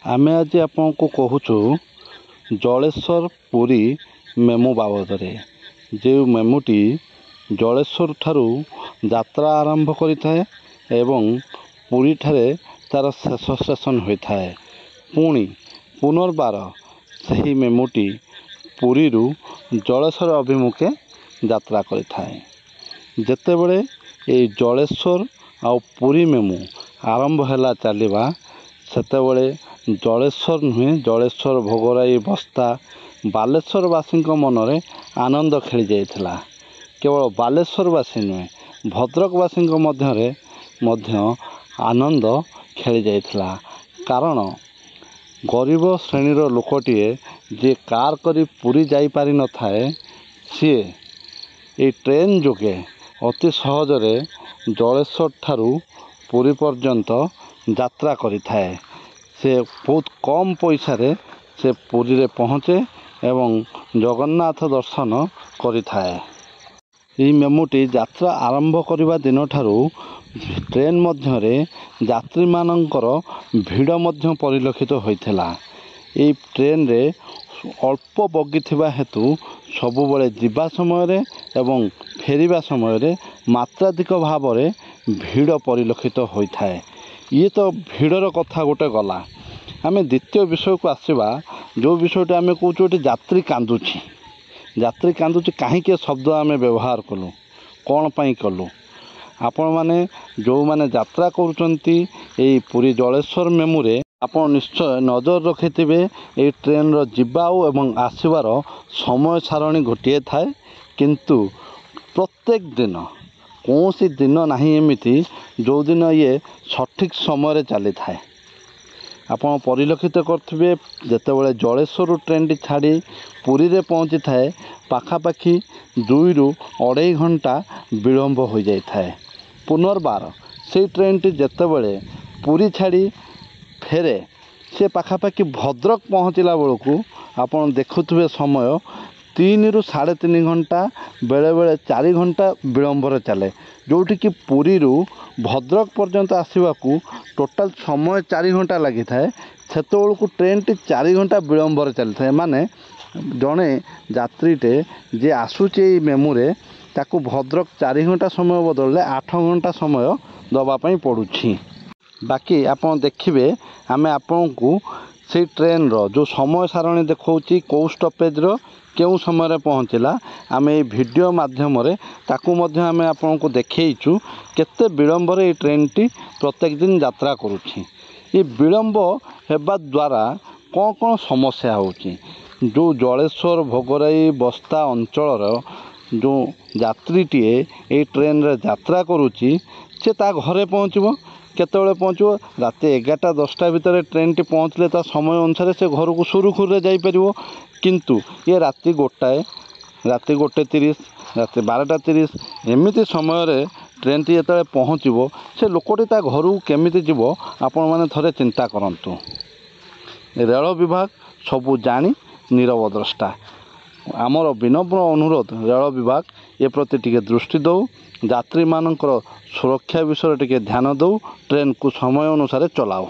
आमे आज आपको कहूँ जलेश्वर पुरी मेमू बाबदरे जो मेमुटी जलेश्वर ठारू यात्रा आरंभ करिथाए एवं पुरी ठारे तार शेष स्टेशन होता है। पुणी पुनर्बार सही मेमुटी पुरी जलेश्वर अभिमुखे यात्रा करिथाए। जेतेबेले ये जलेश्वर आ पुरी मेमू आरंभ हैला चलवा सेतेबेले जलेश्वर नुहे जलेश्वर भोगराई बस्ता बालेश्वरवासी मनरे आनंद खेली जाइथिला। केवल बालेश्वरवासी नुहे भद्रकवासी मध्य आनंद खेली जाइथिला। कारण गरीब श्रेणीर लोकटीए जे कार करी पुरी जाई पारि न थाए सी ए ट्रेन जोगे अति सहजरे जलेश्वर ठारू पुरी पर्यंत यात्रा करिथाए। से बहुत कम पैसा रे से पुरी रे पहुँचे एवं जगन्नाथ दर्शन करिथाए। यह मेमुटी यात्रा आरंभ करने दिन ठारू ट्रेन मध्य यात्री मानकर भीड़ मध्य परिलक्षित होइथिला। ये ट्रेन रे अल्प बगी थिबा हेतु सबुबले जिबा समय रे एवं फेरिबा समय रे मात्राधिक भाव में भीड़ परिलक्षित होता है। ये तो भीड़र कथा गोटे गला। आम द्वितीय विषय को आसवा जो विषय आम कौचे यात्री कांदुची। यात्री कांदुची कहीं शब्द आम व्यवहार कलु कौन पाई कलु आपण मैंने जो मैंने यात्रा करुचंती ये पुरी जलेश्वर मेमुरे आपण निश्चय नजर रखिथिबे। ये ट्रेन रो जिबा एवं आसबार समय सारणी गोटे थाए किंतु प्रत्येक दिन कौन सी दिन नहीं एमिति जो दिन ये सठिक समय चली थाए। आपण परिलक्षित करथिबे जेतेबेले जलेश्वर ट्रेन टी छाड़ी पुरी रे पहुँची थाए पाखापाखि 2 ରୁ 2.5 घंटा विलंब हो जाई थाए। पुनर्बार से ट्रेन टी जेतेबेले पुरी छाड़ी फेरे से पाखापाखि भद्रक पहुँचला बेलू आपण देखुथिबे समय 3 ରୁ 3.5 घंटा बेले बेले 4 घंटा विलंबर चले। जोटी कि पुरी भद्रक पर्यंत आसवाकू टोटाल समय 4 घंटा लगी थाए सेतबेलू ट्रेन टी 4 घंटा विलंबर चली थाए। माने जड़े यात्रीटे जे आसूचे मेमुरे ताकू भद्रक 4 घंटा समय बदलले 8 घंटा समय दवापाई पड़ुछि। बाकी आपन देखिए आमे आपन को से ट्रेन रो जो समय सारणी देखौछि कौ स्टॉपेज रो केउ समय रे पहुँचला आम ये वीडियो माध्यम रे ताकू मध्य आम आपन को देखैछु केते विलंबर ये ट्रेन टी प्रत्येक दिन यात्रा करुछि। ये विलंब हेबा द्वारा कौन कौन समस्या होछि जो जलेश्वर भोगराई बस्ता अंचल जो यात्रीटीए ये ट्रेन रे यात्रा करुछि से ता घरे पहुँचबो केतेबेले पहुँचो रात 11टा 10टा भितर ट्रेन टी पहुँचले ता समय अनुसार से घर को सुरुखुरे जाई परिवो। किंतु ये राति 1टाए राति 1:30 राति 12:30 एमिति समय रे ट्रेन टी जेतेबेले पहुँचबो से लोकटी ता घर को केमिति जीवो आपण माने थरे चिंता करंतु। रेल विभाग सबू जानी नीरव द्रष्टा। आमर विनम्र अनुरोध रेल विभाग ए प्रति टिके दृष्टि दो यात्री मानकर सुरक्षा विषय टिके ध्यान दो ट्रेन को समय अनुसार चलाओ।